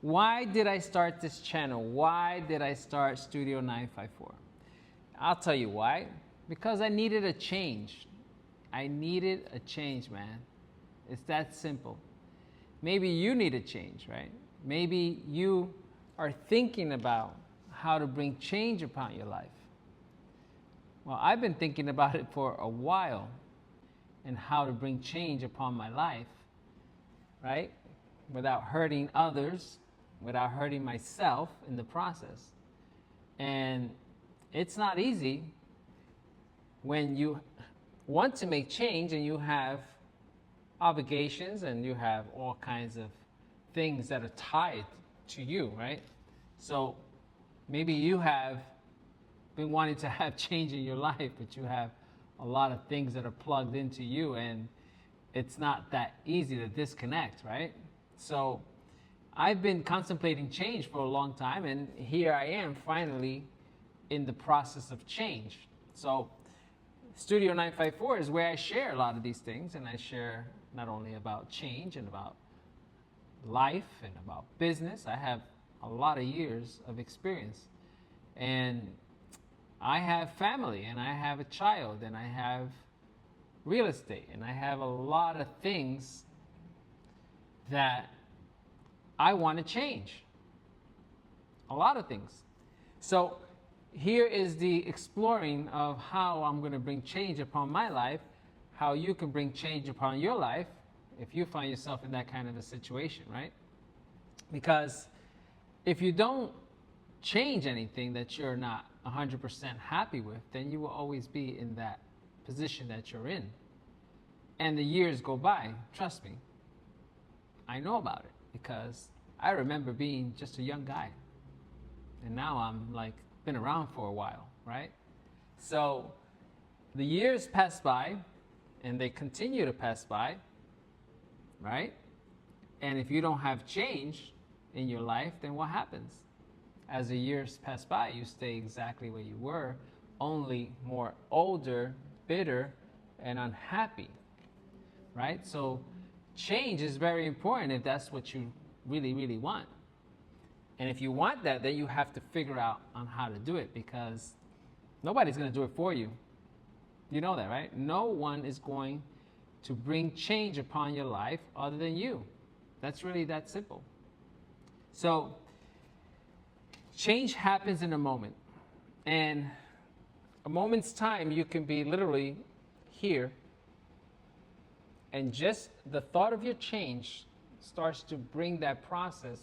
Why did I start this channel? Why did I start Studio 954? I'll tell you why. Because I needed a change. I needed a change, man. It's that simple. Maybe you need a change, right? Maybe you are thinking about how to bring change upon your life. Well, I've been thinking about it for a while and how to bring change upon my life, right? Without hurting others, without hurting myself in the process. And it's not easy when you want to make change and you have obligations and you have all kinds of things that are tied to you, right? So maybe you have been wanting to have change in your life, but you have a lot of things that are plugged into you, and it's not that easy to disconnect, right? So I've been contemplating change for a long time, and here I am finally in the process of change. So Studio 954 is where I share a lot of these things, and I share not only about change and about life and about business. I have a lot of years of experience, and I have family, and I have a child, and I have real estate, and I have a lot of things that I want to change. A lot of things. So here is the exploring of how I'm going to bring change upon my life, how you can bring change upon your life if you find yourself in that kind of a situation, right? Because if you don't change anything that you're not 100% happy with, then you will always be in that position that you're in. And the years go by, trust me. I know about it because I remember being just a young guy. And now I'm like, been around for a while, right? So the years pass by and they continue to pass by, right? And if you don't have change in your life, then what happens? As the years pass by, you stay exactly where you were, only more older, bitter, and unhappy, right? So change is very important if that's what you really, really want. And if you want that, then you have to figure out on how to do it, because nobody's going to do it for you. You know that, right? No one is going to bring change upon your life other than you. That's really that simple. So change happens in a moment. And a moment's time, you can be literally here. And just the thought of your change starts to bring that process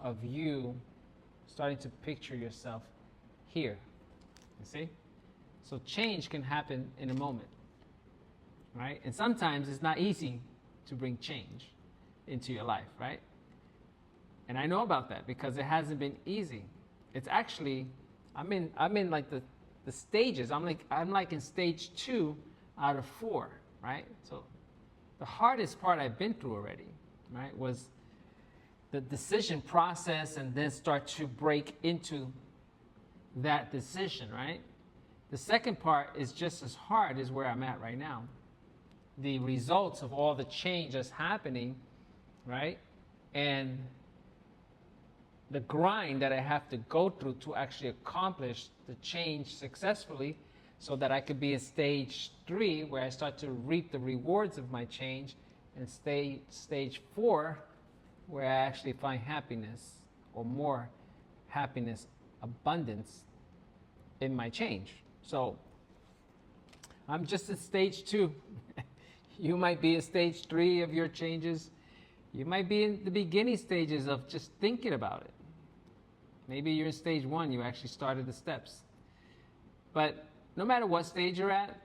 of you starting to picture yourself here. You see? So change can happen in a moment, right? And sometimes it's not easy to bring change into your life, right? And I know about that because it hasn't been easy. It's actually, I'm in like the stages. I'm like in stage 2 out of 4, right? So the hardest part I've been through already, right, was the decision process, and then start to break into that decision, right? The second part is just as hard as where I'm at right now. The results of all the change that's happening, right? And the grind that I have to go through to actually accomplish the change successfully, so that I could be in stage 3 where I start to reap the rewards of my change, and stage 4 where I actually find happiness, or more happiness, abundance in my change. So I'm just at stage 2. You might be at stage 3 of your changes. You might be in the beginning stages of just thinking about it. Maybe you're in stage 1, you actually started the steps. But no matter what stage you're at,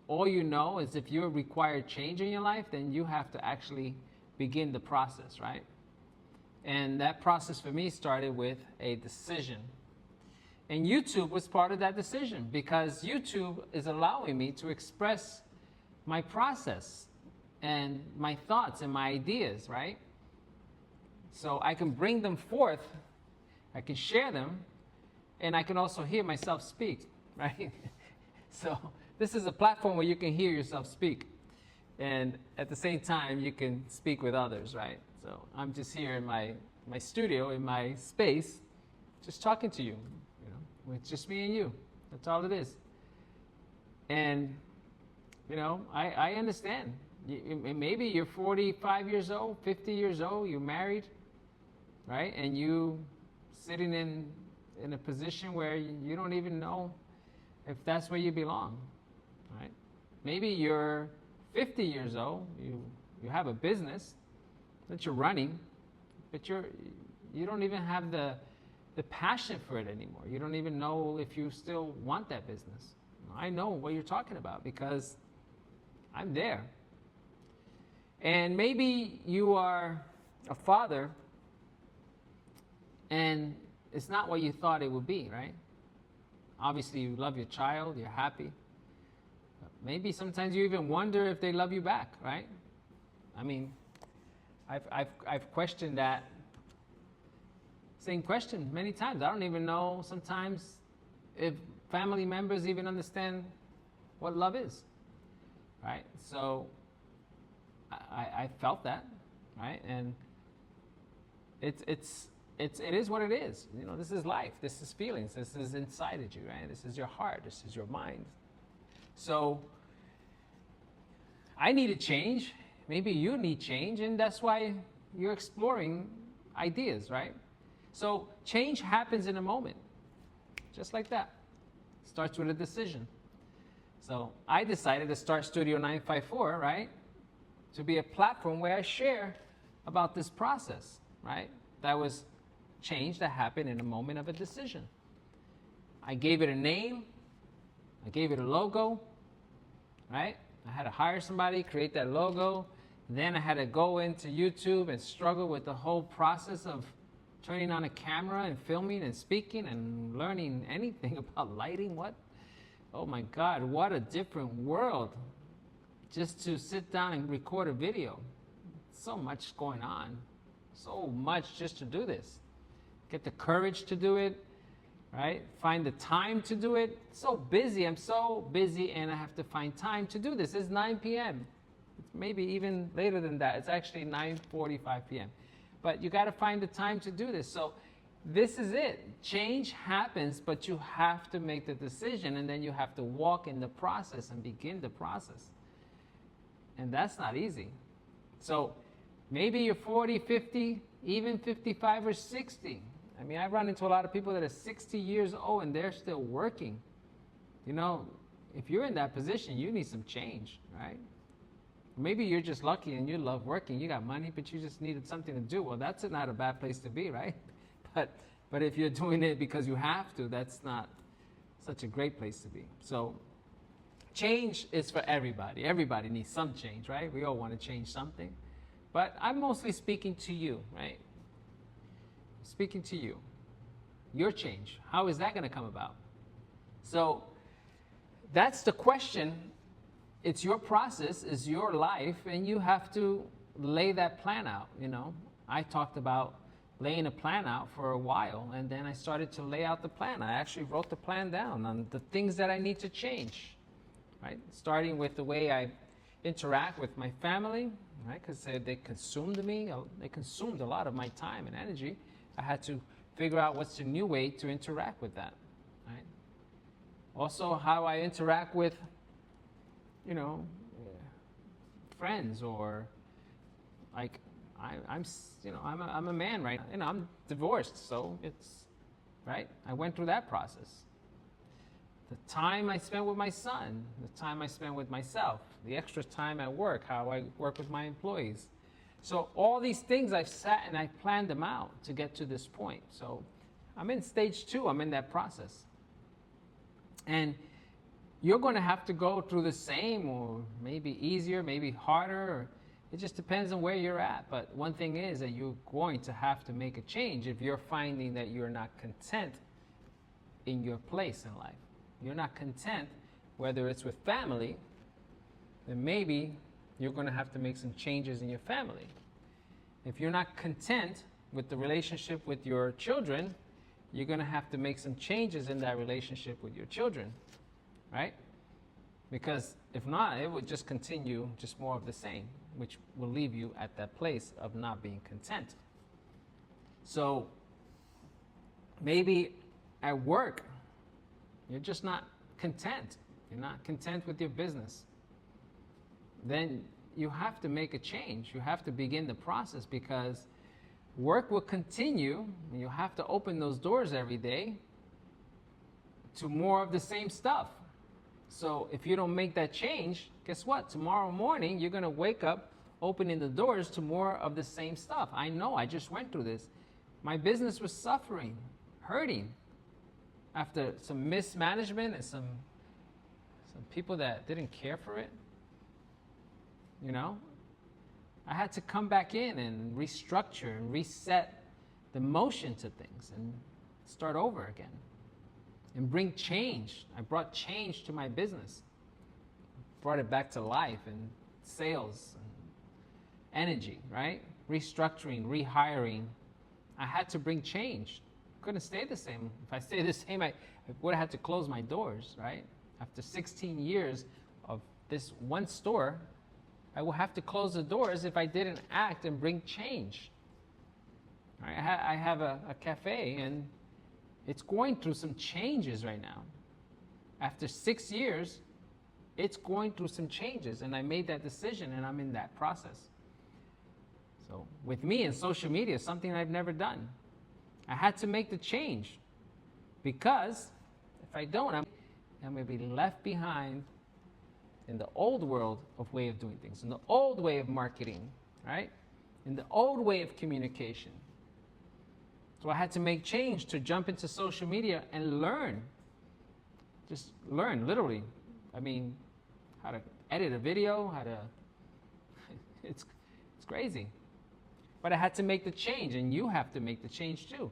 all you know is if you require change in your life, then you have to actually begin the process, right? And that process for me started with a decision. And YouTube was part of that decision, because YouTube is allowing me to express my process and my thoughts and my ideas, right? So I can bring them forth, I can share them, and I can also hear myself speak, right? So this is a platform where you can hear yourself speak. And at the same time, you can speak with others, right? So I'm just here in my my studio, in my space, just talking to you, with just me and you. That's all it is. And, I understand. Maybe you're 45 years old, 50 years old, you're married, right? And you sitting in a position where you don't even know if that's where you belong, right? Maybe you're 50 years old, you have a business that you're running, but you don't even have the passion for it anymore. You don't even know if you still want that business. I know what you're talking about because I'm there. And maybe you are a father and it's not what you thought it would be, right? Obviously, you love your child, you're happy. But maybe sometimes you even wonder if they love you back, right? I mean, I've questioned that same question many times. I don't even know sometimes if family members even understand what love is, right? So I felt that, right? And it is what it is. This is life. This is feelings. This is inside of you, right? This is your heart. This is your mind. So I need a change. Maybe you need change, and that's why you're exploring ideas, right? So change happens in a moment, just like that. Starts with a decision. So I decided to start Studio 954, right? To be a platform where I share about this process, right? That was change that happened in a moment of a decision. I gave it a name. I gave it a logo, right? I had to hire somebody, create that logo. Then I had to go into YouTube and struggle with the whole process of turning on a camera and filming and speaking and learning anything about lighting. Oh my God, what a different world just to sit down and record a video. So much going on, so much just to do this. Get the courage to do it, right? Find the time to do it. So busy, I'm so busy and I have to find time to do this. It's 9 p.m. It's maybe even later than that. It's actually 9:45 p.m. But you got to find the time to do this. So this is it. Change happens, but you have to make the decision and then you have to walk in the process and begin the process. And that's not easy. So maybe you're 40, 50, even 55 or 60. I mean, I run into a lot of people that are 60 years old and they're still working. If you're in that position, you need some change, right? Maybe you're just lucky and you love working. You got money, but you just needed something to do. Well, that's not a bad place to be, right? But if you're doing it because you have to, that's not such a great place to be. So change is for everybody. Everybody needs some change, right? We all want to change something. But I'm mostly speaking to you, right? Speaking to you. Your change. How is that going to come about? So that's the question. It's your process, it's your life, and you have to lay that plan out, I talked about laying a plan out for a while, and then I started to lay out the plan. I actually wrote the plan down on the things that I need to change, right? Starting with the way I interact with my family, right? Because they consumed me. They consumed a lot of my time and energy. I had to figure out what's the new way to interact with that, right? Also, how I interact with friends, or like I'm a man, right? I'm divorced, so it's right. I went through that process. The time I spent with my son, the time I spent with myself, the extra time at work, how I work with my employees. So all these things I've sat and I planned them out to get to this point. So I'm in stage 2. I'm in that process. And you're going to have to go through the same, or maybe easier, maybe harder. It just depends on where you're at. But one thing is that you're going to have to make a change if you're finding that you're not content in your place in life. You're not content, whether it's with family, then maybe you're going to have to make some changes in your family. If you're not content with the relationship with your children, you're going to have to make some changes in that relationship with your children. Right? Because if not, it would just continue just more of the same, which will leave you at that place of not being content. So maybe at work, you're just not content. You're not content with your business. Then you have to make a change. You have to begin the process, because work will continue. And you have to open those doors every day to more of the same stuff. So if you don't make that change, guess what? Tomorrow morning, you're going to wake up opening the doors to more of the same stuff. I know, I just went through this. My business was suffering, hurting, after some mismanagement and some people that didn't care for it. You know, I had to come back in and restructure and reset the motion to things and start over again and bring change. I brought change to my business, brought it back to life and sales and energy, right? Restructuring, rehiring. I had to bring change. Couldn't stay the same. If I stayed the same, I would have had to close my doors, right? After 16 years of this one store, I will have to close the doors if I didn't act and bring change. Right? I have a cafe, and it's going through some changes right now. After 6 years, it's going through some changes, and I made that decision, and I'm in that process. So with me in social media, something I've never done. I had to make the change, because if I don't, I'm going to be left behind in the old world of way of doing things, in the old way of marketing, right? In the old way of communication. So I had to make change to jump into social media and learn. Just learn, literally. I mean, how to edit a video, how to, it's crazy. But I had to make the change, and you have to make the change too.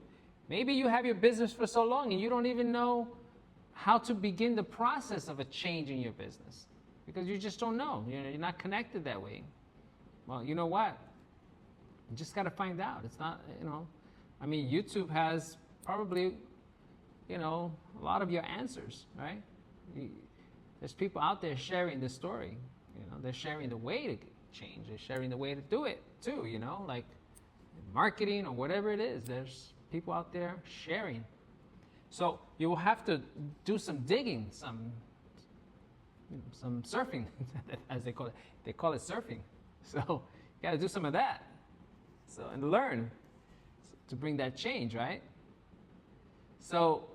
Maybe you have your business for so long and you don't even know how to begin the process of a change in your business, because you just don't know. You're not connected that way. Well, you know what? You just got to find out. It's not, I mean, YouTube has probably, a lot of your answers, right? There's people out there sharing the story. They're sharing the way to change. They're sharing the way to do it too, like marketing or whatever it is. There's people out there sharing. So you will have to do some digging, some surfing, as they call it. They call it surfing. So you got to do some of that. So, and learn to bring that change, right? So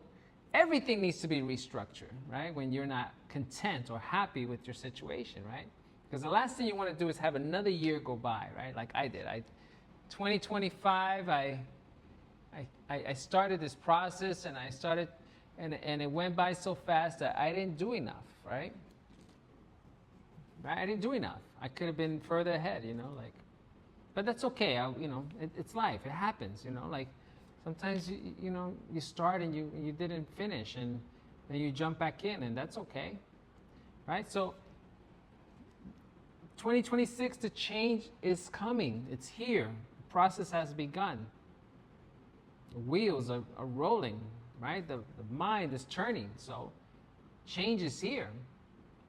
everything needs to be restructured, right? When you're not content or happy with your situation, right? Because the last thing you want to do is have another year go by, right? Like I did. 2025, I started this process, and and it went by so fast that I didn't do enough, right? I didn't do enough. I could have been further ahead, but that's okay. It's life. It happens, like sometimes, you start and you didn't finish, and then you jump back in, and that's okay, right? So 2026, the change is coming. It's here. The process has begun. The wheels are rolling, right? The mind is turning. So change is here.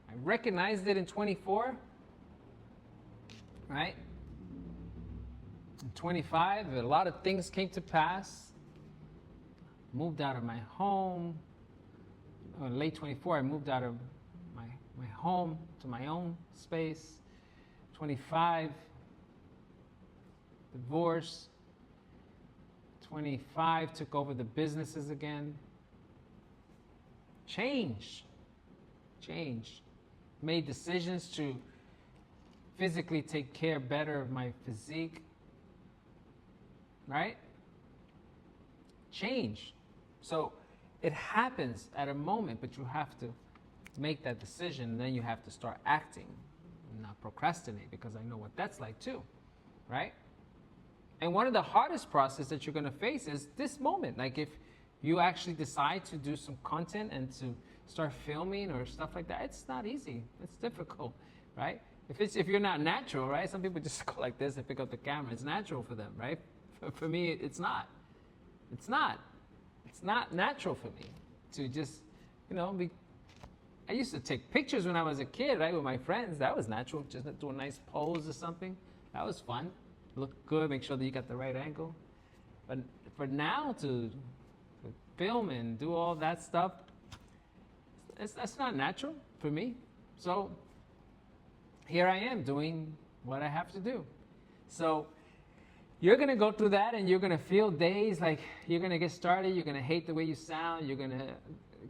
I recognized it in 24, right? In 25, a lot of things came to pass. Moved out of my home. In late 24, I moved out of my home to my own space. 25, divorce. 25, took over the businesses again. Change. Made decisions to physically take care better of my physique. Right? Change. So it happens at a moment, but you have to make that decision, and then you have to start acting, not procrastinate, because I know what that's like too, right? And one of the hardest processes that you're going to face is this moment. Like if you actually decide to do some content and to start filming or stuff like that, it's not easy. It's difficult, right? If you're not natural, right? Some people just go like this and pick up the camera. It's natural for them, right? For me, it's not. It's not natural for me to just, I used to take pictures when I was a kid, right, with my friends. That was natural. Just do a nice pose or something. That was fun. Look good, make sure that you got the right angle. But for now to film and do all that stuff, that's not natural for me. So here I am doing what I have to do. So you're going to go through that, and you're going to feel days like you're going to get started. You're going to hate the way you sound. You're going to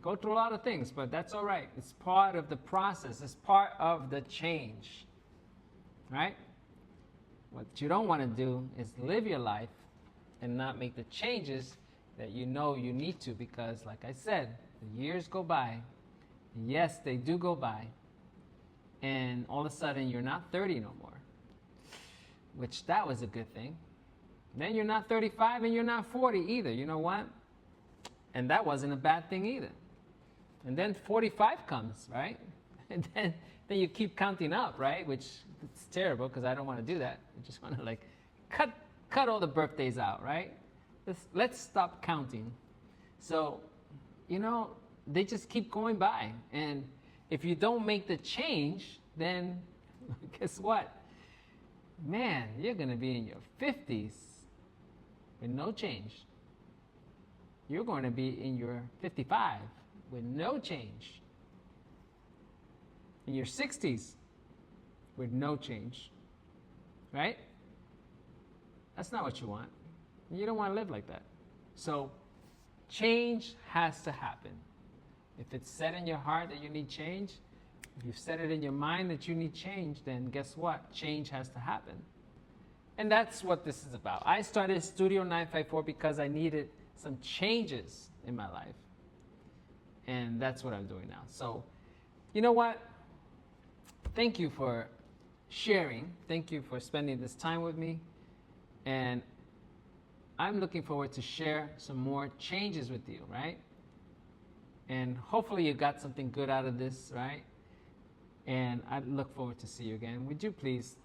go through a lot of things, but that's all right. It's part of the process. It's part of the change, right? What you don't want to do is live your life and not make the changes that you know you need to, because like I said, the years go by. Yes, they do go by. And all of a sudden you're not 30 no more, which that was a good thing. Then you're not 35 and you're not 40 either. You know what? And that wasn't a bad thing either. And then 45 comes, right? And then you keep counting up, right? Which it's terrible, because I don't want to do that. I just want to like cut all the birthdays out, right? Let's stop counting. So, you know, they just keep going by. And if you don't make the change, then guess what? Man, you're going to be in your 50s with no change. You're going to be in your 55 with no change. In your 60s with no change. Right? That's not what you want. You don't want to live like that. So change has to happen. If it's set in your heart that you need change, if you've set it in your mind that you need change, then guess what? Change has to happen. And that's what this is about. I started Studio 954 because I needed some changes in my life. And that's what I'm doing now. So, you know what? Thank you for sharing. Thank you for spending this time with me. And I'm looking forward to share some more changes with you, right? And hopefully you got something good out of this, right? And I look forward to see you again. Would you please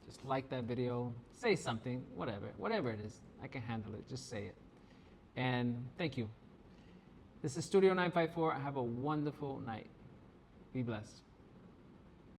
just like that video, say something, whatever it is. I can handle it. Just say it. And thank you. This is Studio 954. Have a wonderful night. Be blessed.